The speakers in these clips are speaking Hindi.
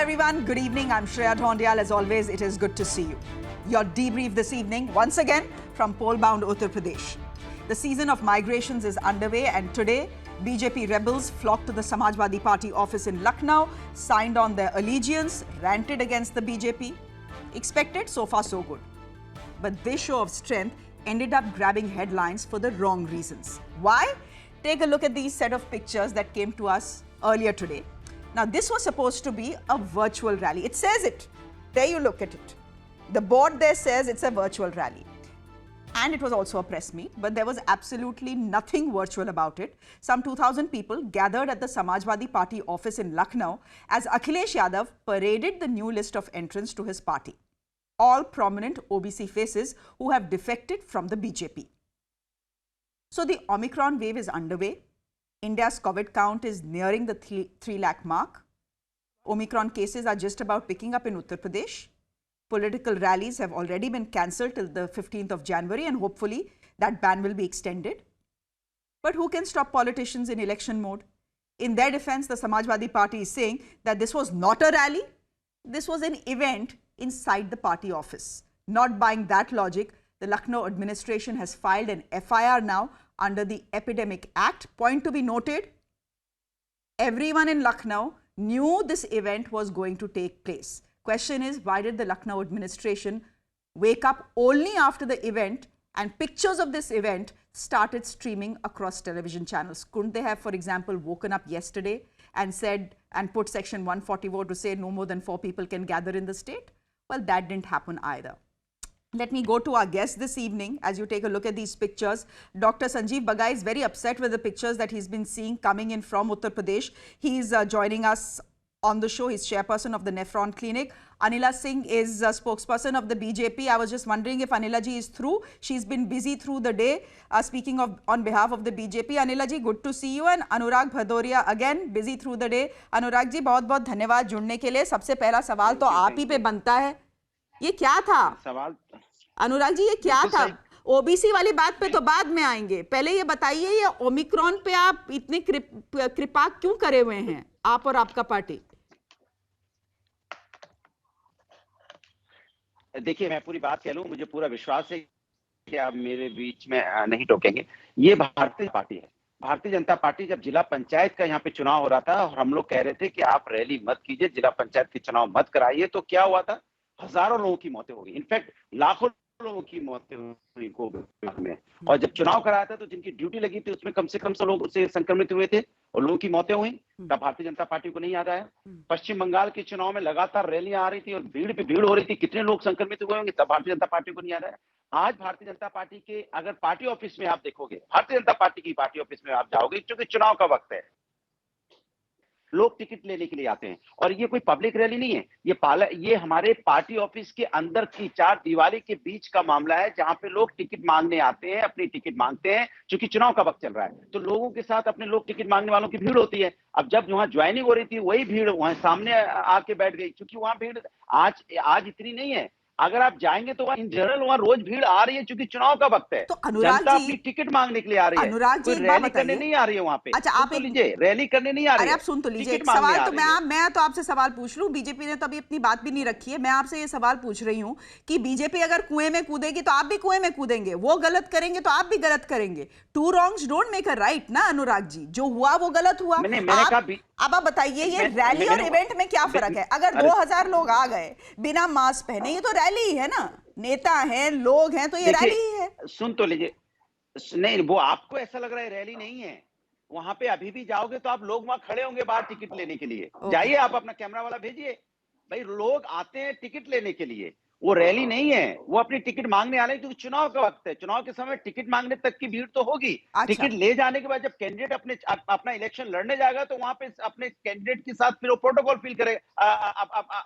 everyone. Good evening. I'm Shreya Dhondial. As always, it is good to see you. Your debrief this evening, once again, from pole-bound Uttar Pradesh. The season of migrations is underway, and today, BJP rebels flocked to the Samajwadi Party office in Lucknow, signed on their allegiance, ranted against the BJP. Expected, so far so good. But this show of strength ended up grabbing headlines for the wrong reasons. Why? Take a look at these set of pictures that came to us earlier today. Now, this was supposed to be a virtual rally. It says it. There you look at it. The board there says it's a virtual rally. And it was also a press meet, but there was absolutely nothing virtual about it. Some 2,000 people gathered at the Samajwadi Party office in Lucknow as Akhilesh Yadav paraded the new list of entrants to his party. All prominent OBC faces who have defected from the BJP. So the Omicron wave is underway. India's COVID count is nearing the 3 lakh mark. Omicron cases are just about picking up in Uttar Pradesh. Political rallies have already been cancelled till the 15th of January, and hopefully that ban will be extended. But who can stop politicians in election mode? In their defense, the Samajwadi Party is saying that this was not a rally. This was an event inside the party office. Not buying that logic, the Lucknow administration has filed an FIR now under the Epidemic Act. Point to be noted, everyone in Lucknow knew this event was going to take place. Question is, why did the Lucknow administration wake up only after the event and pictures of this event started streaming across television channels? Couldn't they have, for example, woken up yesterday and said and put section 144 to say no more than 4 people can gather in the state? Well, that didn't happen either. Let me go to our guest this evening. As you take a look at these pictures, Dr. Sanjeev Bagai is very upset with the pictures that he's been seeing coming in from Uttar Pradesh. He's joining us on the show. He's chairperson of the Nephron Clinic. Anila Singh is a spokesperson of the BJP. I was just wondering if Anila ji is through. She's been busy through the day speaking on behalf of the BJP. Anila ji, good to see you. And Anurag Bhadoria, again, busy through the day. Anurag ji, बहुत-बहुत धन्यवाद जुड़ने के लिए. सबसे पहला सवाल तो आप ही पे बनता है. ये क्या था सवाल? अनुराग जी, ये क्या था? ओबीसी वाली बात पे तो बाद में आएंगे. पहले ये बताइए, ये ओमिक्रॉन पे आप इतने कृपा क्यों करे हुए हैं, आप और आपका पार्टी? देखिए, मैं पूरी बात कह लूं, मुझे पूरा विश्वास है कि आप मेरे बीच में नहीं टोकेंगे. ये भारतीय पार्टी है. भारतीय जनता पार्टी जब जिला पंचायत का यहाँ पे चुनाव हो रहा था और हम लोग कह रहे थे कि आप रैली मत कीजिए, जिला पंचायत के चुनाव मत कराइए, तो क्या हुआ था? हजारों लोगों की मौतें हो गई. इनफैक्ट लाखों लोगों की मौतें हुई कोविड में. और जब चुनाव कराया था तो जिनकी ड्यूटी लगी थी उसमें कम से कम 100 लोग उससे संक्रमित हुए थे और लोगों की मौतें हुई. तब भारतीय जनता पार्टी को नहीं याद आया? पश्चिम बंगाल के चुनाव में लगातार रैलियां आ रही थी और भीड़ पे भीड़ हो रही थी, कितने लोग संक्रमित हुए होंगे, तब भारतीय जनता पार्टी को नहीं याद आया? आज भारतीय जनता पार्टी के अगर पार्टी ऑफिस में आप देखोगे, भारतीय जनता पार्टी की पार्टी ऑफिस में आप जाओगे, क्योंकि चुनाव का वक्त है, लोग टिकट लेने के लिए आते हैं. और ये कोई पब्लिक रैली नहीं है, ये हमारे पार्टी ऑफिस के अंदर की 4 दीवारी के बीच का मामला है, जहां पे लोग टिकट मांगने आते हैं, अपनी टिकट मांगते हैं. क्योंकि चुनाव का वक्त चल रहा है तो लोगों के साथ अपने लोग टिकट मांगने वालों की भीड़ होती है. अब जब वहां ज्वाइनिंग हो रही थी, वही भीड़ वहां सामने आके बैठ गई, क्योंकि वहां भीड़ आज इतनी नहीं है. अगर आप जाएंगे तो इन जनरल वहां रोज भीड़ आ रही है, क्योंकि चुनाव का वक्त है. तो अनुराग जी, अपनी टिकट मांगने के लिए आ रही है. अनुराग जी, रैली करने नहीं आ रही है वहां पे. अच्छा, आप लीजिए, रैली करने नहीं आ रही है. अरे आप सुन तो लीजिए, एक सवाल तो मैं तो आपसे सवाल पूछ लूं. बीजेपी ने तो अभी अपनी बात भी नहीं रखी है. मैं आपसे ये सवाल पूछ रही हूं कि बीजेपी अगर कुएं में कूदेगी तो आप भी कुएं में कूदेंगे, वो गलत करेंगे तो आप भी गलत करेंगे. 2 wrongs don't make a right ना अनुराग जी. जो हुआ वो गलत हुआ. अब आप बताइए, ये रैली और इवेंट में क्या फर्क है? अगर 2000 लोग आ गए बिना मास्क पहने, ये तो रैली ही है ना. नेता हैं, लोग हैं, तो ये रैली ही है. सुन तो लीजिए, नहीं, वो आपको ऐसा लग रहा है रैली नहीं है. वहां पे अभी भी जाओगे तो आप लोग वहां खड़े होंगे बाहर टिकट लेने के लिए. जाइए, आप अपना कैमरा वाला भेजिए. भाई, लोग आते हैं टिकट लेने के लिए, वो रैली नहीं है. वो अपनी टिकट मांगने आ रहे हैं, क्योंकि चुनाव का वक्त है. चुनाव के समय टिकट मांगने तक की भीड़ तो होगी. टिकट ले जाने के बाद जब कैंडिडेट अपना इलेक्शन लड़ने जाएगा तो वहां पे अपने कैंडिडेट के साथ फिर वो प्रोटोकॉल फील करेगा,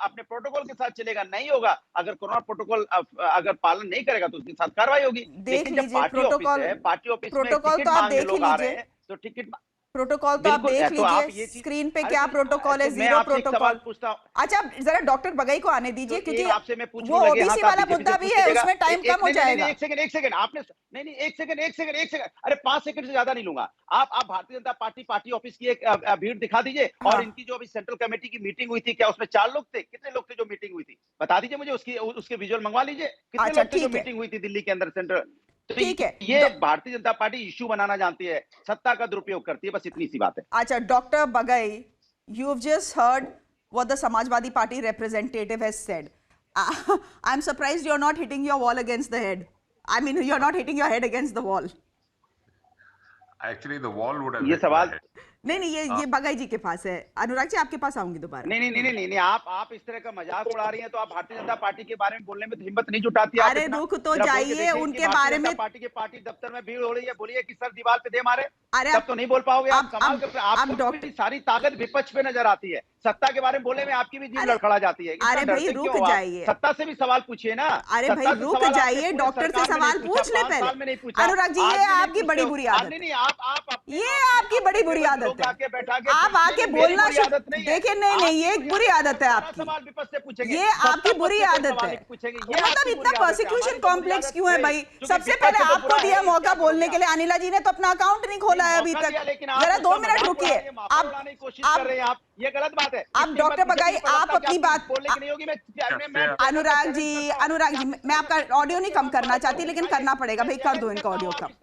अपने प्रोटोकॉल के साथ चलेगा. नहीं होगा, अगर कोरोना प्रोटोकॉल अगर पालन नहीं करेगा तो उसके साथ कार्रवाई होगी. देख लीजिए, पार्टी ऑफिस में टिकट मांगने लोग आ रहे हैं तो टिकट प्रोटोकॉल तो आप बिल्कुल, देख तो आप लीजिए ये चीज स्क्रीन पे अरे क्या तो प्रोटोकॉल है, मैं जीरो आपसे एक सवाल प्रोटोकॉल। पूछता हूँ। अच्छा जरा डॉक्टर बगई को आने दीजिए, तो क्योंकि एक आपसे मैं पूछने वो लगे, हाँ ओबीसी तो आप वाला बीजेपी से मुद्दा भी पूछ है, लीजिएगा। उसमें टाइम कम हो नहीं, जाएगा। एक सेकंड आपने नहीं, एक सेकंड, अरे 5 सेकंड से ज्यादा नहीं लूंगा। आप भारतीय जनता पार्टी ऑफिस की एक भीड़ दिखा दीजिए, और हाँ, इनकी जो अभी सेंट्रल कमेटी की मीटिंग हुई थी, क्या उसमें 4 लोग थे? कितने लोग थे जो मीटिंग हुई थी? बता दीजिए मुझे, उसके विजुअल मंगवा लीजिए, कितने अच्छा लोग थे जो ठीक है, मीटिंग हुई थी दिल्ली के अंदर सेंट्रल। तो ठीक है। ये भारतीय जनता पार्टी इश्यू बनाना जानती है, सत्ता का दुरुपयोग करती है, बस इतनी सी बात है। अच्छा doctor Bagai, you've just heard what the Samajwadi Party representative has said. I'm surprised you're not hitting your wall against the head. I mean, you're not hitting your head against the wall. Actually, the wall would have ये hit my सवाल head. नहीं नहीं, ये बगई जी के पास है। अनुराग जी आपके पास आऊंगी दोबारा। नहीं, आप इस तरह का मजाक उड़ा रही हैं, तो आप भारतीय जनता पार्टी के बारे में बोलने में तो हिम्मत नहीं जुटाती आप अरे इतना। रुक तो जरा बोल के जाइए, देखिए कि उनके भारतीय बारे जनता में। पार्टी के पार्टी दफ्तर में भीड़ हो रही है, बोलिए कि सर दीवार पे दे मारे। अरे तब तो नहीं बोल पाओगे आप, कमाल कर अब आपको डॉक्टर, भी सारी ताकत विपक्ष पे नजर आती है, सत्ता के बारे में बोलने में आपकी भी जीभ अरे लड़खड़ा जाती है। इतना अरे भाई डरते रुक क्यों हो आप? जाइए। सत्ता से भी सवाल पूछिए ना। अरे भाई सत्ता से रुक सवाल आपने जाइए, पूरे डॉक्टर से सरकार में नहीं सवाल पूछा, पूछ ले 5 साल में नहीं पहले। पूछा, अनुराग जी आज ये भी नहीं आपकी बड़ी पूछते हो। बुरी आप आदत है, नहीं, आप ये आपकी बड़ी बुरी आदत है। आके बैठा के आप आके मेरी बोलना बुरी आदत नहीं है। देखिए, नहीं नहीं, ये एक बुरी आदत है सारा आपकी, सवाल विपक्ष से पूछेंगे, ये आपकी बुरी सत्ता पक्ष से आदत सवाल है। नहीं पूछेंगे, ये मतलब आपकी इतना बुरी आदत है। परसिक्यूशन हमारी तो बुरी कॉम्प्लेक्स आदत क्यों है नहीं, भाई? क्योंकि सबसे विपक्ष पहले तो आपको बुरा है दिया ही, मौका क्या बोलने करोगे के लिए। आप? अनिला जी ने तो अपना अकाउंट नहीं खोला है अभी मौका तक। दिया, लेकिन आप जरा उसका 2 मिनट मजाक उड़ा रुकिए। रही है, माहौल उड़ाने की कोशिश कर रहे हैं आप, ये गलत बात है। आप इतनी डॉक्टर हिम्मत मुझे बगाई, नहीं पता आप था कि अपनी आपकी बात बोलने की नहीं होगी। मैं अनुराग जी, मैं आपका ऑडियो नहीं कम करना चाहती, लेकिन करना पड़ेगा भाई, कर दो इनका audio come.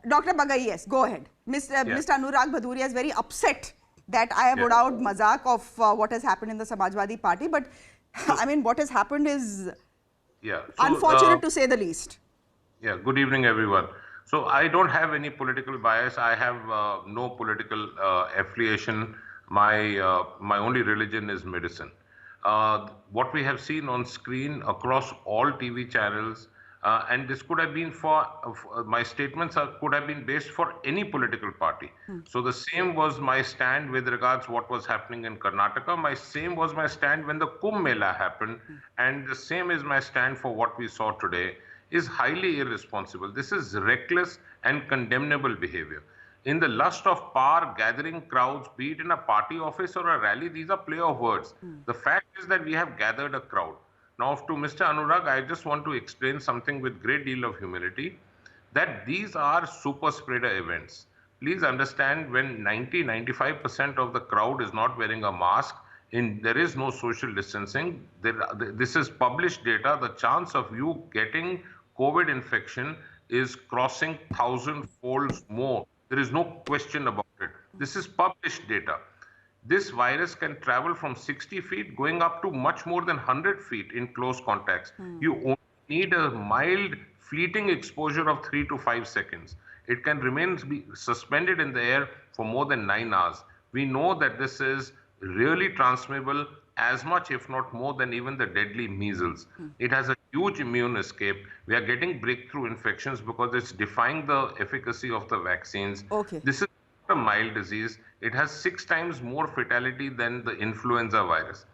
Dr. Bagai, yes, go ahead. Mr. Anurag Bhaduria is very upset that I have allowed mazak of what has happened in the Samajwadi Party, but I mean, what has happened is unfortunate to say the least. Yeah, good evening, everyone. So I don't have any political bias. I have no political affiliation. My only religion is medicine. What we have seen on screen across all TV channels, and this could have been my statements could have been based for any political party. So the same was my stand with regards what was happening in Karnataka. Same was my stand when the Kumbh Mela happened, and the same is my stand for what we saw today. Is highly irresponsible. This is reckless and condemnable behavior. In the lust of power, gathering crowds, be it in a party office or a rally, these are play of words. The fact is that we have gathered a crowd. Now, to Mr. Anurag, I just want to explain something with great deal of humility, that these are super spreader events. Please understand, when 95% of the crowd is not wearing a mask, there is no social distancing. This is published data. The chance of you getting COVID infection is crossing 1,000 folds more. There is no question about it. This is published data. This virus can travel from 60 feet going up to much more than 100 feet in close contacts. You only need a mild fleeting exposure of 3 to 5 seconds. It can be suspended in the air for more than 9 hours. We know that this is really transmissible as much, if not more, than even the deadly measles. It has a huge immune escape. We are getting breakthrough infections because it's defying the efficacy of the vaccines. Okay. This is not a mild disease. It has 6 times more fatality than the influenza virus.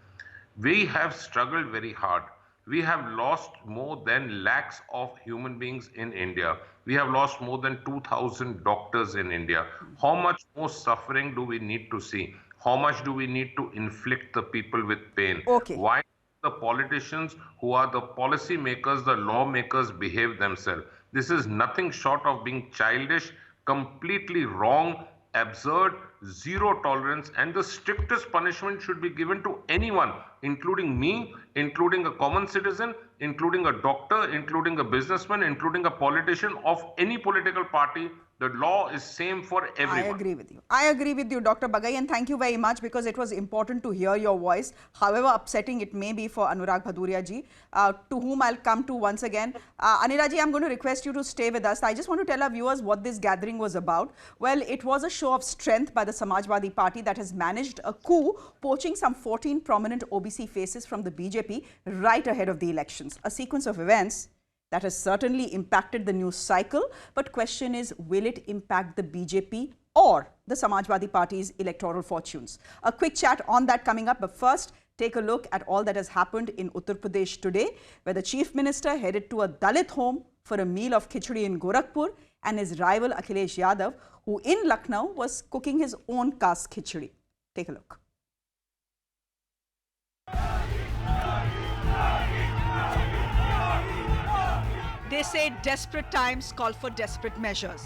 We have struggled very hard. We have lost more than lakhs of human beings in India. We have lost more than 2,000 doctors in India. How much more suffering do we need to see? How much do we need to inflict the people with pain? Okay. Why the politicians who are the policy makers, the lawmakers, behave themselves? This is nothing short of being childish, completely wrong, absurd, zero tolerance, and the strictest punishment should be given to anyone, including me, including a common citizen, including a doctor, including a businessman, including a politician of any political party. The law is same for everyone. I agree with you. I agree with you, Dr. Bagai, and thank you very much, because it was important to hear your voice, however upsetting it may be for Anurag Bhaduria ji, to whom I'll come to once again. Anila ji, I'm going to request you to stay with us. I just want to tell our viewers what this gathering was about. Well, it was a show of strength by the Samajwadi Party that has managed a coup, poaching some 14 prominent OBC faces from the BJP right ahead of the elections. A sequence of events that has certainly impacted the news cycle, but question is, will it impact the BJP or the Samajwadi Party's electoral fortunes? A quick chat on that coming up, but first, take a look at all that has happened in Uttar Pradesh today, where the Chief Minister headed to a Dalit home for a meal of khichdi in Gorakhpur and his rival Akhilesh Yadav, who in Lucknow was cooking his own caste khichdi. Take a look. They say desperate times call for desperate measures.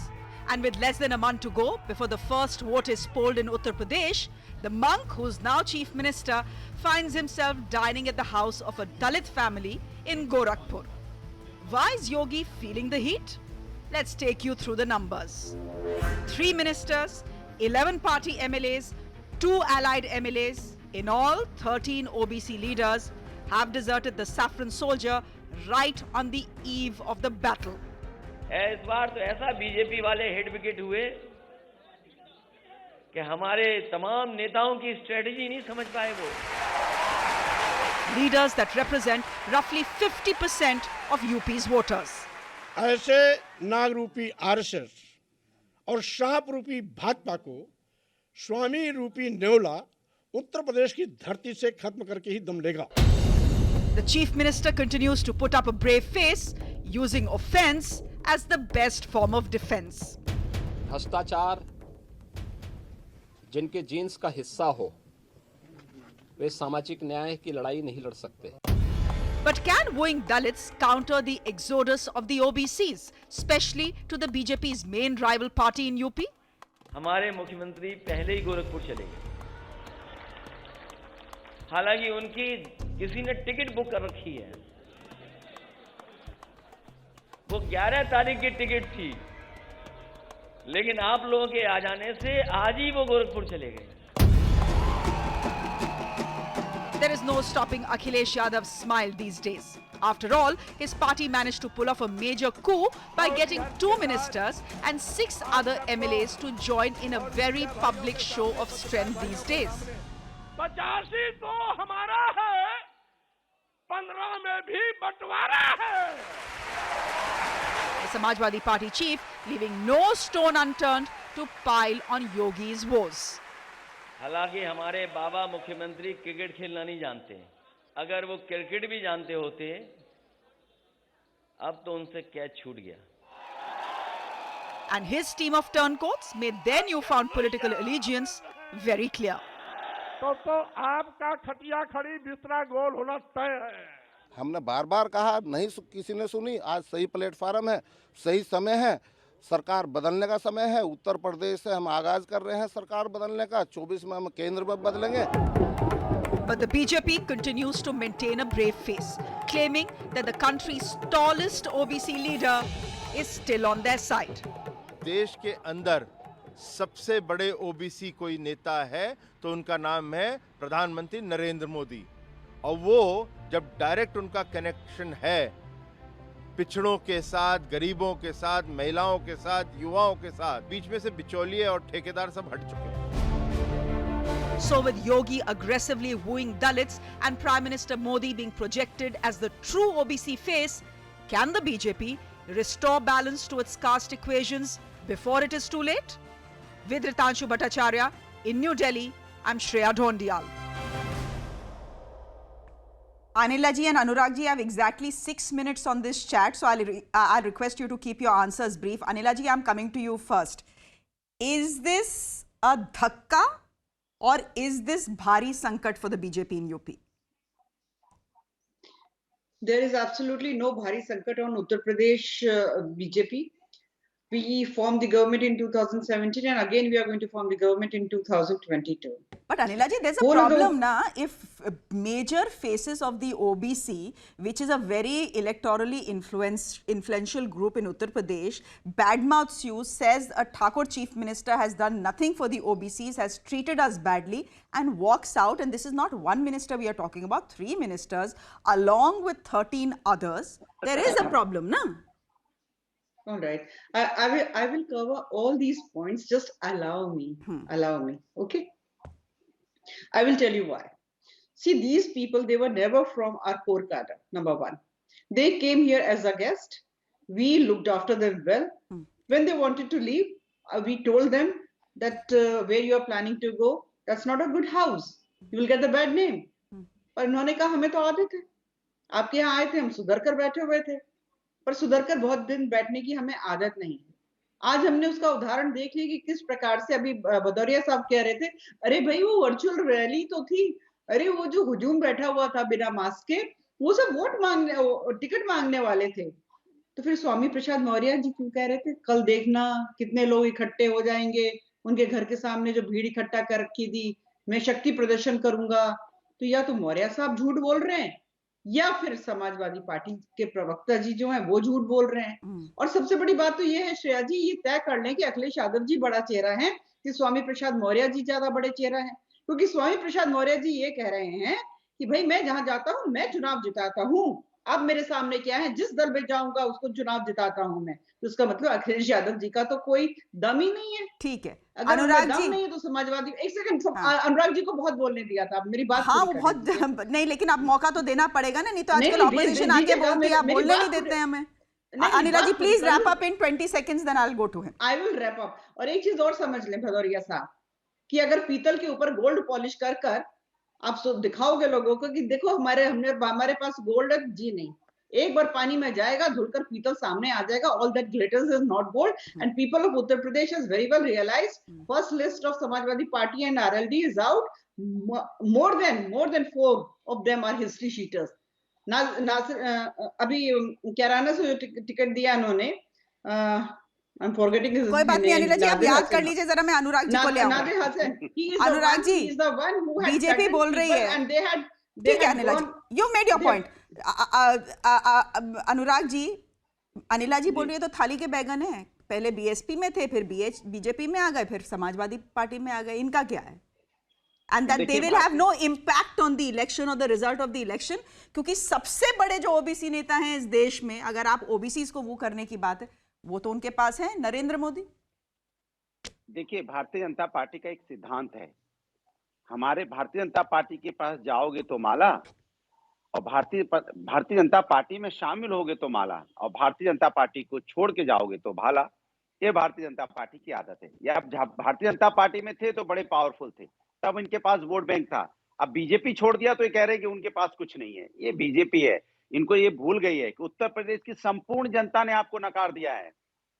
And with less than a month to go before the first vote is polled in Uttar Pradesh, the monk, who's now chief minister, finds himself dining at the house of a Dalit family in Gorakhpur. Why is Yogi feeling the heat? Let's take you through the numbers. 3 ministers, 11 party MLAs, 2 allied MLAs, in all 13 OBC leaders have deserted the saffron soldier right on the eve of the battle. इस बार तो ऐसा बीजेपी वाले हेड विकेट हुए कि हमारे तमाम नेताओं की स्ट्रेटजी नहीं समझ पाए वो. Leaders that represent roughly 50% of UP's voters. ऐसे नाग रूपी आरएसएस और सांप रूपी भाजपा को स्वामी रूपी नेवला उत्तर प्रदेश की धरती से खत्म करके ही दम लेगा. The chief minister continues to put up a brave face, using offense as the best form of defense. भ्रष्टाचार जिनके जीन्स का हिस्सा हो वे सामाजिक न्याय की लड़ाई नहीं लड़ सकते. But can wooing Dalits counter the exodus of the OBCs, especially to the BJP's main rival party in UP? हमारे मुख्यमंत्री पहले ही गोरखपुर चले गए. हालांकि उनकी किसी ने टिकट बुक कर रखी है. वो 11 तारीख की टिकट थी, लेकिन आप लोगों के आ जाने से आज ही वो गोरखपुर चले गए. There is no stopping Akhilesh Yadav's smile these days. After all, his party managed to pull off a major coup by getting 2 ministers and 6 other MLAs to join in a very public show of strength these days. 85 तो हमारा है, 15 में भी बंटवारा है. The Samajwadi Party chief leaving no stone unturned to pile on Yogi's woes. हालांकि हमारे बाबा मुख्यमंत्री क्रिकेट खेलना नहीं जानते. अगर वो क्रिकेट भी जानते होते अब तो उनसे कैच छूट गया. And his team of turncoats made their newfound political allegiance very clear. तो आपका खटिया खड़ी बिस्तरा गोल होना तय है. हमने बार बार कहा, नहीं किसी ने सुनी. आज सही प्लेटफार्म है, सही समय है, सरकार बदलने का समय है. उत्तर प्रदेश से हम आगाज कर रहे हैं सरकार बदलने का. 24 में हम केंद्र में बदलेंगे. But the BJP continues to maintain a brave face, claiming that the country's tallest OBC leader is still on their side. देश के अंदर सबसे बड़े ओबीसी कोई नेता है तो उनका नाम है प्रधानमंत्री नरेंद्र मोदी. और वो जब डायरेक्ट उनका कनेक्शन है पिछड़ों के साथ, गरीबों के साथ, महिलाओं के साथ, युवाओं के साथ, बीच में से बिचौलिए और ठेकेदार सब हट चुके हैं. So with Yogi aggressively wooing Dalits and Prime Minister Modi being projected as the true OBC face, can the BJP restore balance to its caste equations before it is too late? With Ritanshu Bhattacharya in New Delhi, I'm Shreya Dhondiyal. Anila ji and Anurag ji have exactly 6 minutes on this chat, so I'll request you to keep your answers brief. Anila ji, I'm coming to you first. Is this a dhakka or is this bhari sankat for the BJP in UP? There is absolutely no bhari sankat on Uttar Pradesh BJP. We formed the government in 2017 and again we are going to form the government in 2022. But Anila ji, there's a problem na, if major faces of the OBC, which is a very electorally influential group in Uttar Pradesh, badmouths you, says a Thakur chief minister has done nothing for the OBCs, has treated us badly and walks out, and this is not one minister we are talking about, 3 ministers along with 13 others, there is a problem, na? All right. I will cover all these points. Just allow me. Allow me. Okay. I will tell you why. See, these people, they were never from our core cadre, number one. They came here as a guest. We looked after them well. When they wanted to leave, we told them that where you are planning to go, that's not a good house. You will get the bad name. पर उन्होंने कहा हमें तो आदत है. आपके यहाँ आए थे, हम सुधर कर बैठे हुए थे. पर सुधरकर बहुत दिन बैठने की हमें आदत नहीं है। आज हमने उसका उदाहरण देख लिया कि किस प्रकार से अभी भदौरिया साहब कह रहे थे, अरे भाई वो वर्चुअल रैली तो थी, अरे वो जो हुजूम बैठा हुआ था बिना मास्क के, वो सब वोट मांगने, टिकट मांगने वाले थे। तो फिर स्वामी प्रसाद मौर्य जी क्यों कह रहे थे, कल देखना कितने लोग इकट्ठे हो जाएंगे, उनके घर के सामने जो भीड़ इकट्ठा कर रखी थी, मैं शक्ति प्रदर्शन करूंगा। तो या तो मौर्य साहब झूठ बोल रहे हैं या फिर समाजवादी पार्टी के प्रवक्ता जी जो हैं वो झूठ बोल रहे हैं। और सबसे बड़ी बात तो ये है श्रेया जी, ये तय कर लें कि अखिलेश यादव जी बड़ा चेहरा है कि स्वामी प्रसाद मौर्य जी ज्यादा बड़े चेहरा है। क्योंकि स्वामी प्रसाद मौर्य जी ये कह रहे हैं कि भाई मैं जहां जाता हूं मैं चुनाव जिताता हूं, अब मेरे सामने क्या है, जिस दल में जाऊंगा उसको चुनाव जिताता हूं मैं। तो इसका मतलब अखिलेश यादव जी का तो कोई दम ही नहीं है। ठीक है, अगर अनुराग दम जी नहीं है तो समाजवादी, एक सेकंड, हाँ। अनुराग जी को बहुत बोलने दिया था, मेरी बात हाँ वो पूरी बहुत करने दीजिए। नहीं, लेकिन अब मौका तो देना पड़ेगा ना, नहीं तो नहीं, आजकल नहीं, ऑपोजिशन दे आके दीजिएगा, बोलती है, आप मेरी बोलने बात नहीं पूरी- देते हैं हमें। नहीं, अनिला जी बात पूरी प्लीज कर रैप लूं। Up in 20 seconds, then I will go to him. I will wrap up. और एक चीज और समझ लें भदौरिया साहब, कि अगर पीतल के ऊपर गोल्ड पॉलिश कर कर आप दिखाओगे लोगों को कि देखो हमारे पास गोल्ड है, जी नहीं, एक बार पानी में जाएगा धुलकर पीतल सामने आ जाएगा। All that glitters is not gold and people of Uttar Pradesh is very well realize. First list of Samajwadi party and RLD is out. More than 4 of them are history sheeters. अभी कैराना से जो टिकट दिया उन्होंने, I'm forgetting his कोई बात नहीं name, अनिला जी, आप नादिर याद हसन। कर लीजिए जरा, मैं अनुराग जी को ले नादिर आऊंगा। Hasan, he is the Anurag one, ji, he is the one who had BJP threatened बोल रही people है, and they ठीक है had Anila ji, gone- you made your they- point. Anurag ji, Anila ji बोल रही है तो थाली के बैगन है, पहले बीएसपी में थे, फिर बीजेपी में आ गए, फिर समाजवादी पार्टी में आ गए, इनका क्या है? And that they will have no impact on the election और the result of the election, क्योंकि सबसे बड़े जो ओबीसी नेता हैं इस देश में, अगर आप ओबीसी को वो करने की बात है, वो तो उनके पास है नरेंद्र मोदी। देखिए, भारतीय जनता पार्टी का एक सिद्धांत है, हमारे भारतीय जनता पार्टी के पास जाओगे तो माला, और भारतीय जनता पार्टी में शामिल होगे तो माला, और भारतीय जनता पार्टी को छोड़ के जाओगे तो भाला। ये भारतीय जनता पार्टी की आदत है। या आप भारतीय जनता पार्टी में थे तो बड़े पावरफुल थे, तब इनके पास वोट बैंक था। अब बीजेपी छोड़ दिया तो ये कह रहे हैं कि उनके पास कुछ नहीं है। ये बीजेपी है, इनको ये भूल गई है कि उत्तर प्रदेश की संपूर्ण जनता ने आपको नकार दिया है।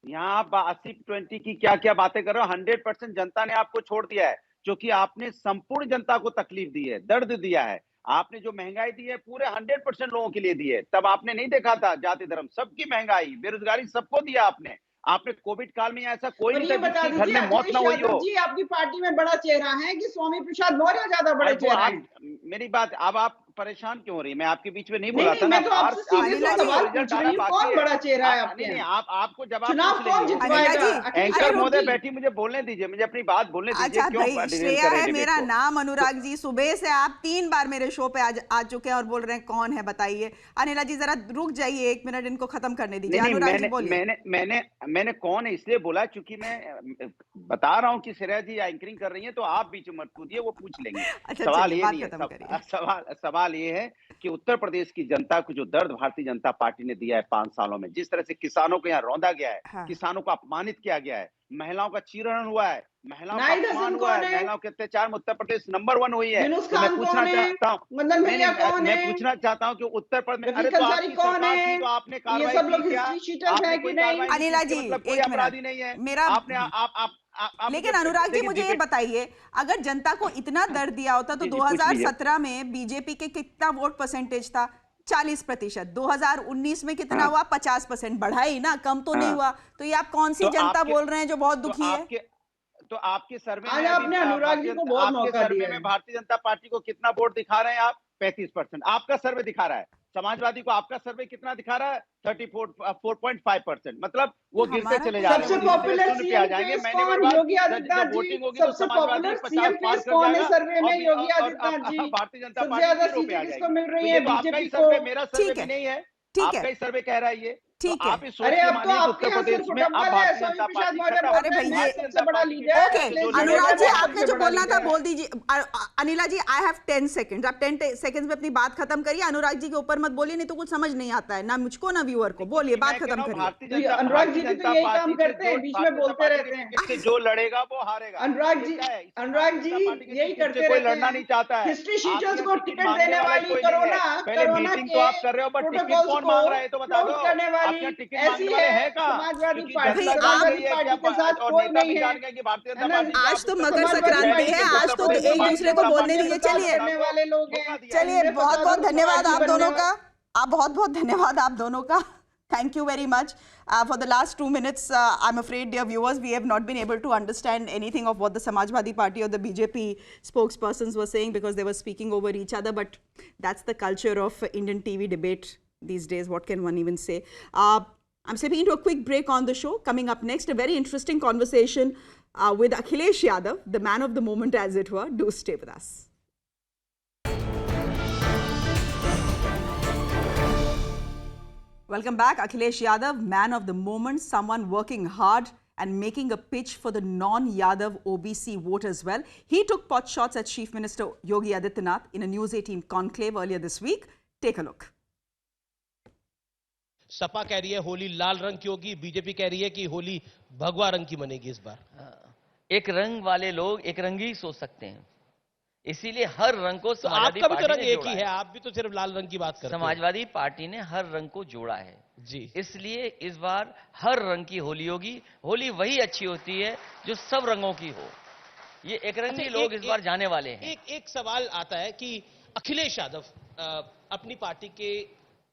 यहाँ आप 80-20 की क्या क्या बातें कर रहे हो, 100% जनता ने आपको छोड़ दिया है, क्योंकि आपने संपूर्ण जनता को तकलीफ दी है, दर्द दिया है। आपने जो महंगाई दी है पूरे 100% लोगों के लिए दी है। तब आपने नहीं देखा था जाति धर्म, सबकी महंगाई, बेरोजगारी सबको दिया आपने। आपने कोविड काल में ऐसा कोई और नहीं ये था बता जिसके घर दीजिए में मौत ना अखिलेश हुई यादव हो। जी आपकी पार्टी में बड़ा चेहरा है कि स्वामी प्रसाद मौर्य ज्यादा बड़े अब वो चेहरा है? मेरी बात, अब आप परेशान क्यों हो रही है? मैं आपके बीच में नहीं नहीं, बोला था ना। मैं तो आपसे सीधे से सवाल पूछ रही हूँ, कौन बड़ा चेहरा है आपके नहीं, यहाँ? आपको जवाब चुनाव पूछ कौन लेंगे। जितवाएगा? अखिलेश एंकर यादव महोदय जी। बैठी, मुझे बोलने दीजिए, मुझे अपनी बात बोलने दीजिए। अच्छा क्यों भाई, डिटेल श्रेया कर रहे है हैं मेरा डिबेट को? नाम, अनुराग जी सुबह से आप 3 बार मेरे शो पे आ चुके हैं और बोल रहे हैं कौन है बताइए। अनिला जी जरा रुक जाइए 1 मिनट, इनको खत्म करने दीजिए। नहीं, अनुराग जी बोलिए। मैंने कौन है इसलिए बोला क्योंकि मैं बता रहा हूँ कि श्रेया जी एंकरिंग कर रही हैं, तो आप बीच में मत कूदिए, वो पूछ लेंगे। अच्छा सवाल चलिए, ये बात नहीं खत्म करिए। है, सवाल ये है कि उत्तर प्रदेश की जनता को जो दर्द भारतीय जनता पार्टी ने दिया है 5 सालों में, जिस तरह से किसानों को यहाँ रौंदा गया है, हाँ। किसानों को अपमानित किया गया है, महिलाओं का चीरहरण हुआ है, महिलाओं का नाहिद अपमान हसन हुआ कौन है, है? महिलाओं के अत्याचार में उत्तर प्रदेश नंबर 1 हुई है। यूनुस तो मैं खान पूछना कौन है? चाहता हूँ, मदन भैया कौन मैं है? पूछना चाहता हूँ कि उत्तर प्रदेश, रफीक अरे तो अंसारी आपकी कौन सरकार है? थी तो आपने ये कार्रवाई सब लोग की क्या? हिस्ट्री शीटर्स आपने है कोई कि नहीं? कार्रवाई नहीं की, अनिला इसके जी, मतलब कोई 1 अपराधी मिनट। नहीं है। मेरा आपने आप लेकिन मुझे- अनुराग जी देखिए, मुझे ये डिबेट- बताइए, अगर जनता को इतना दर्द दिया होता तो जी, पूछ लीजिए। 2017 में बीजेपी के कितना वोट परसेंटेज था? 40%। 2019 में कितना हाँ। हुआ? 50%। बढ़ा ही ना, कम तो नहीं हाँ। हुआ। तो ये आप कौन सी तो जनता आपके- बोल रहे हैं जो बहुत दुखी है? तो आपके सर्वे आज में आपने अनुराग जी को बहुत आपके मौका सर्वे दिया में है। भारतीय जनता पार्टी को कितना वोट दिखा रहे हैं आप? 35%। आपका सर्वे दिखा रहा है। समाजवादी को आपका सर्वे कितना दिखा रहा है? 4.5%। मतलब वो गिरते हमारा चले तो जा रहे हैं, सबसे वो धीरे-धीरे पॉपुलर शून्य पे आ सीएम जाएंगे। फेस महीने कौन? बाद योगी जब आदित्यनाथ वोटिंग जी। होगी तो सबसे समाजवादी पॉपुलर 50 सीएम पार फेस कर कौन है जाएगा सर्वे में? और योगी आदित्यनाथ जी। भारतीय जनता सबसे पार्टी ज्यादा 0 पे आ सीटें किसको जाएगी। मिल रही तो ये है? तो आपका बीजेपी ही को। सर्वे, मेरा सर्वे ठीक भी है, नहीं है। ठीक आपका है, ही सर्वे कह रहा है ये। ठीक तो है। आप इस सोच अरे के अब तो मानिए कि आपके उत्तर यहाँ प्रदेश सिर्फ में अब मुकम्मल है। भारतीय स्वामी जनता प्रसाद पार्टी मौर्य खत्म। बोल अरे रहे हैं भैया, मैं भारतीय सबसे जनता बड़ा पार्टी के लीडर। ओके जो अखिलेश लड़ेगा अनुराग जी, वो आपने सबसे जो बड़ा बोलना था लीडर है। बोल दीजिए। अनिला जी, आई हैव 10 सेकंड, आप 10 सेकंड में अपनी बात खत्म करिए। अनुराग जी के ऊपर मत बोलिए, नहीं तो कुछ समझ नहीं आता है ना मुझको ना व्यूअर को। बोलिए, बात खत्म करिए। भारतीय जनता अनुराग जी भी तो यही काम पार्टी से करते हैं, जो बीच में भारतीय जनता बोलते पार्टी रहते के हैं। टिकट से जो लड़ेगा वो हारेगा। अनुराग ये जी, क्या है? इसमें अनुराग भारतीय जी जनता पार्टी के यही टिकट से करते कोई रहते लड़ना हैं। नहीं चाहता है। हिस्ट्री शीटर्स आपके को यहाँ टिकट मांगने देने वाला वाली कोई नहीं है। कोरोना पहले कोरोना मीटिंग तो के आप कर रहे हो, बट प्रोटोकॉल्स टिकट कौन को मांग रहा है ये तो बता फ्लोट दो। करने आप समाजवादी यहाँ टिकट ऐसी मांगने वाले है, हैं कहाँ? समाजवादी क्योंकि पार्टी जनता समाजवादी जान गई है कि के साथ और कोई नेता नहीं भी है। जान गए कि भारतीय है जनता ना? पार्टी आज तो मकर समाजवादी संक्रांति पार्टी है, के आज साथ तो कोई एक नहीं है। दूसरे को बोलने दीजिए। बर्बाद चलिए करने वाले लोग हैं। चलिए, इन्हें बहुत पता बहुत था धन्यवाद पार्टी आप बनने दोनों वाली- का। आप बहुत बहुत धन्यवाद आप दोनों का। Thank you very much. For the last 2 minutes, I'm afraid, dear viewers, we have not been able to understand anything of what the Samajwadi Party or the BJP spokespersons were saying because they were speaking over each other. But that's the culture of Indian TV debate these days. What can one even say? I'm stepping into a quick break on the show. Coming up next, a very interesting conversation with Akhilesh Yadav, the man of the moment, as it were. Do stay with us. Welcome back. Akhilesh Yadav, man of the moment, someone working hard and making a pitch for the non-Yadav OBC vote as well. He took pot shots at Chief Minister Yogi Adityanath in a News 18 conclave earlier this week. Take a look. Sapa कह रही है होली लाल रंग की होगी, बीजेपी कह रही है कि होली भगवा रंग की बनेगी इस बार। एक रंग वाले लोग एक रंग ही सोच सकते हैं, इसीलिए हर रंग को तो समाजवादी आपका भी तो पार्टी रंग ने एक जोड़ा ही है, आप भी तो सिर्फ लाल रंग की बात करते हैं। समाजवादी पार्टी ने हर रंग को जोड़ा है जी, इसलिए इस बार हर रंग की होली होगी। होली वही अच्छी होती है जो सब रंगों की हो। ये एक रंगी अच्छा, लोग इस बार जाने वाले हैं। एक सवाल आता है कि अखिलेश यादव अपनी पार्टी के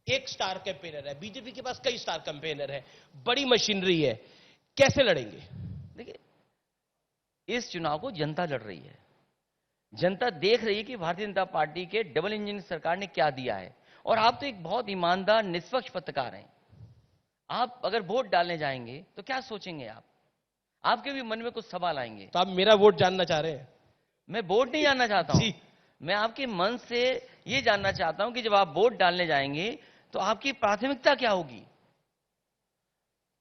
एक स्टार कैंपेनर है, बीजेपी के पास कई स्टार कैंपेनर है, बड़ी मशीनरी है, कैसे लड़ेंगे? देखिए, इस चुनाव को जनता लड़ रही है। जनता देख रही है कि भारतीय जनता पार्टी के डबल इंजन सरकार ने क्या दिया है। और आप तो एक बहुत ईमानदार निष्पक्ष पत्रकार हैं। आप अगर वोट डालने जाएंगे तो क्या सोचेंगे? आपके भी मन में कुछ सवाल आएंगे। तो आप मेरा वोट जानना चाह रहे हैं? मैं वोट नहीं जानना चाहता हूं, मैं आपके मन से ये जानना चाहता हूं कि जब आप वोट डालने जाएंगे तो आपकी प्राथमिकता क्या होगी?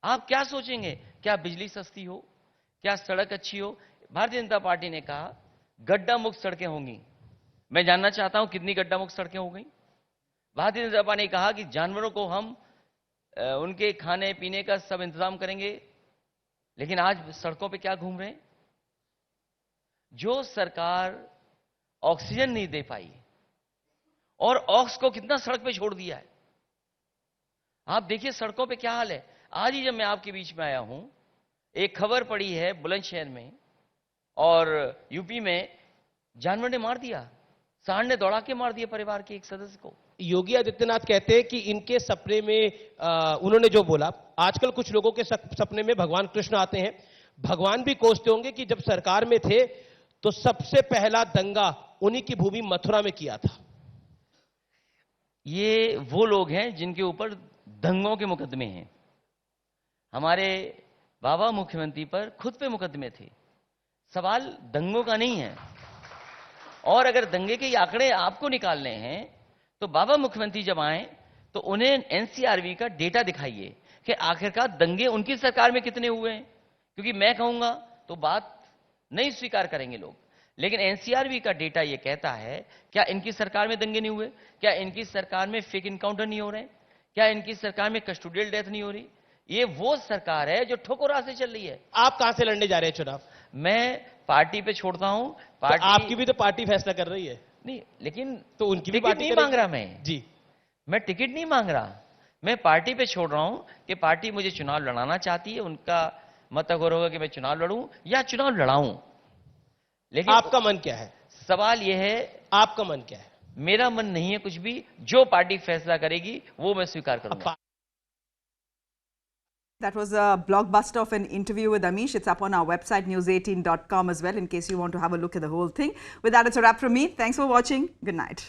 आप क्या सोचेंगे? क्या बिजली सस्ती हो, क्या सड़क अच्छी हो? भारतीय जनता पार्टी ने कहा गड्ढा मुक्त सड़कें होंगी। मैं जानना चाहता हूं कितनी गड्ढा मुक्त सड़कें हो गई। भारतीय जनता पार्टी ने कहा कि जानवरों को हम उनके खाने पीने का सब इंतजाम करेंगे। लेकिन आज सड़कों पे क्या घूम रहे हैं? जो सरकार ऑक्सीजन नहीं दे पाई और ऑक्स को कितना सड़क पे छोड़ दिया है। आप देखिए सड़कों पे क्या हाल है। आज ही जब मैं आपके बीच में आया हूं, एक खबर पड़ी है बुलंदशहर में और यूपी में जानवर ने मार दिया, सांड ने दौड़ा के मार दिया परिवार के एक सदस्य को। योगी आदित्यनाथ कहते हैं कि इनके सपने में उन्होंने जो बोला, आजकल कुछ लोगों के सपने में भगवान कृष्ण आते हैं। भगवान भी कोसते होंगे कि जब सरकार में थे तो सबसे पहला दंगा उन्हीं की भूमि मथुरा में किया था। ये वो लोग हैं जिनके ऊपर दंगों के मुकदमे हैं। हमारे बाबा मुख्यमंत्री पर खुद पे मुकदमे थे। सवाल दंगों का नहीं है। और अगर दंगे के आंकड़े आपको निकालने हैं तो बाबा मुख्यमंत्री जब आए तो उन्हें एनसीआरबी का डेटा दिखाइए कि आखिरकार दंगे उनकी सरकार में कितने हुए हैं। क्योंकि मैं कहूंगा तो बात नहीं स्वीकार करेंगे लोग, लेकिन एनसीआरबी का डेटा यह कहता है क्या इनकी सरकार में दंगे नहीं हुए? क्या इनकी सरकार में फेक इनकाउंटर नहीं हो रहे? क्या इनकी सरकार में कस्टोडियल डेथ नहीं हो रही? ये वो सरकार है जो ठोकरा से चल रही है। आप कहां से लड़ने जा रहे हैं चुनाव? मैं पार्टी पे छोड़ता हूं। पार्टी तो आपकी भी तो पार्टी फैसला कर रही है। नहीं, लेकिन तो उनकी भी टिकट पार्टी नहीं मांग रहा मैं जी। मैं टिकट नहीं मांग रहा, मैं पार्टी पे छोड़ रहा हूं कि पार्टी मुझे चुनाव लड़ाना चाहती है। उनका मतगौर होगा कि मैं चुनाव लड़ूं या चुनाव लड़ाऊं। लेकिन आपका मन क्या है? सवाल यह है, आपका मन क्या है? मेरा मन नहीं है कुछ भी। जो पार्टी फैसला करेगी वो मैं स्वीकार करूंगा। That was a blockbuster of an interview with Amish. It's up on our website news18.com as well in case you want to have a look at the whole thing. With that, it's a wrap from me. Thanks for watching. Good night.